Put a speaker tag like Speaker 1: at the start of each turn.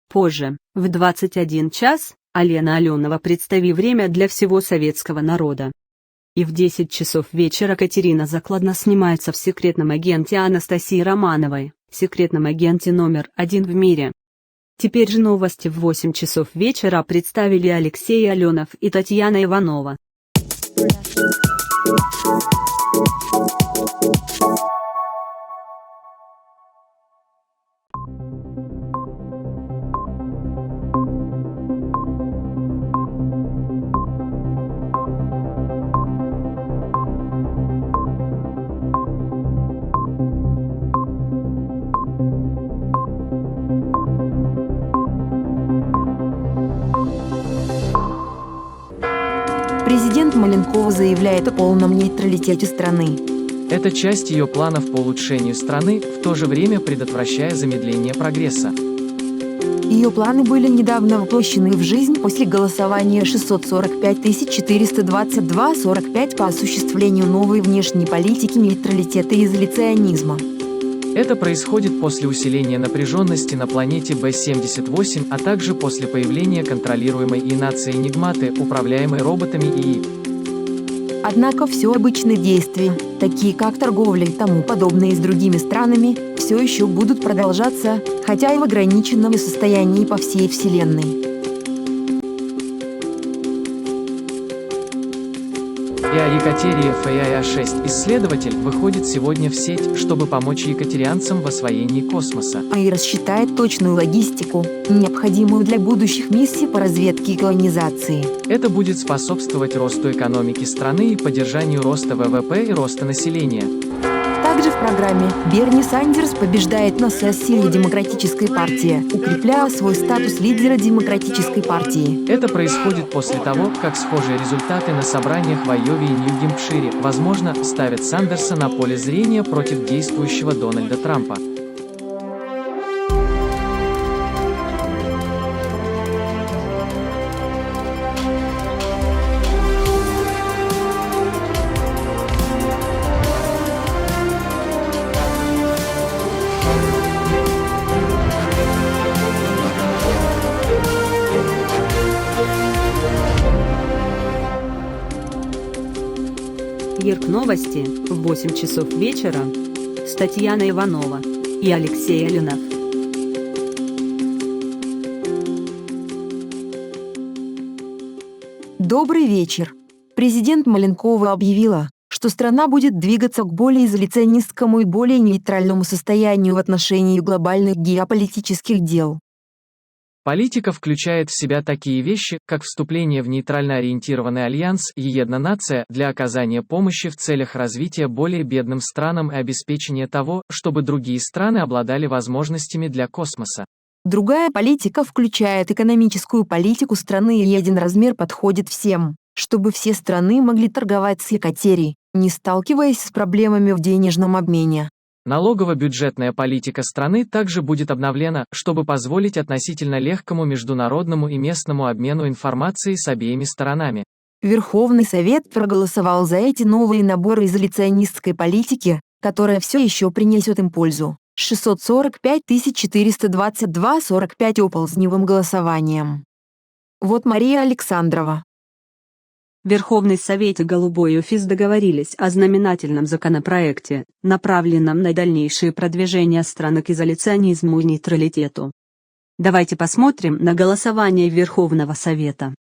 Speaker 1: Позже, в 21 час, Алена Аленова «Представи время для всего советского народа». И в 10 часов вечера Катерина Закладна снимается в «Секретном агенте» Анастасии Романовой, секретном агенте номер 1 в мире. Теперь же новости в 8 часов вечера представили Алексей Аленов и Татьяна Иванова.
Speaker 2: Президент Маленкова заявляет о полном нейтралитете страны.
Speaker 3: Это часть ее планов по улучшению страны, в то же время предотвращая замедление прогресса.
Speaker 2: Ее планы были недавно воплощены в жизнь после голосования 645 422-45 по осуществлению новой внешней политики нейтралитета и изоляционизма.
Speaker 3: Это происходит после усиления напряженности на планете Б-78, а также после появления контролируемой нацией Нигматы, управляемой роботами ИИ.
Speaker 2: Однако все обычные действия, такие как торговля и тому подобное с другими странами, все еще будут продолжаться, хотя и в ограниченном состоянии по всей Вселенной.
Speaker 3: Екатерия ФАЯ-6 исследователь выходит сегодня в сеть, чтобы помочь екатерианцам в освоении космоса.
Speaker 2: И рассчитает точную логистику, необходимую для будущих миссий по разведке и колонизации.
Speaker 3: Это будет способствовать росту экономики страны и поддержанию роста ВВП и роста населения.
Speaker 2: Также в программе Берни Сандерс побеждает на сессии Демократической партии, укрепляя свой статус лидера Демократической партии.
Speaker 3: Это происходит после того, как схожие результаты на собраниях в Айове и Нью-Гэмпшире, возможно, ставят Сандерса на поле зрения против действующего Дональда Трампа.
Speaker 1: Ярк новости, в 8 часов вечера, с Татьяной Иванова и Алексей Аленов.
Speaker 2: Добрый вечер. Президент Маленкова объявила, что страна будет двигаться к более изоляционистскому и более нейтральному состоянию в отношении глобальных геополитических дел.
Speaker 3: Политика включает в себя такие вещи, как вступление в нейтрально ориентированный альянс «Една нация» для оказания помощи в целях развития более бедным странам и обеспечения того, чтобы другие страны обладали возможностями для космоса.
Speaker 2: Другая политика включает экономическую политику страны, и один размер подходит всем, чтобы все страны могли торговать с Екатерией, не сталкиваясь с проблемами в денежном обмене.
Speaker 3: Налогово-бюджетная политика страны также будет обновлена, чтобы позволить относительно легкому международному и местному обмену информацией с обеими сторонами.
Speaker 2: Верховный Совет проголосовал за эти новые наборы изоляционистской политики, которая все еще принесет им пользу. 645 422-45 оползневым голосованием. Вот Мария Александрова.
Speaker 1: Верховный Совет и Голубой офис договорились о знаменательном законопроекте, направленном на дальнейшее продвижение страны к изоляционизму и нейтралитету. Давайте посмотрим на голосование Верховного Совета.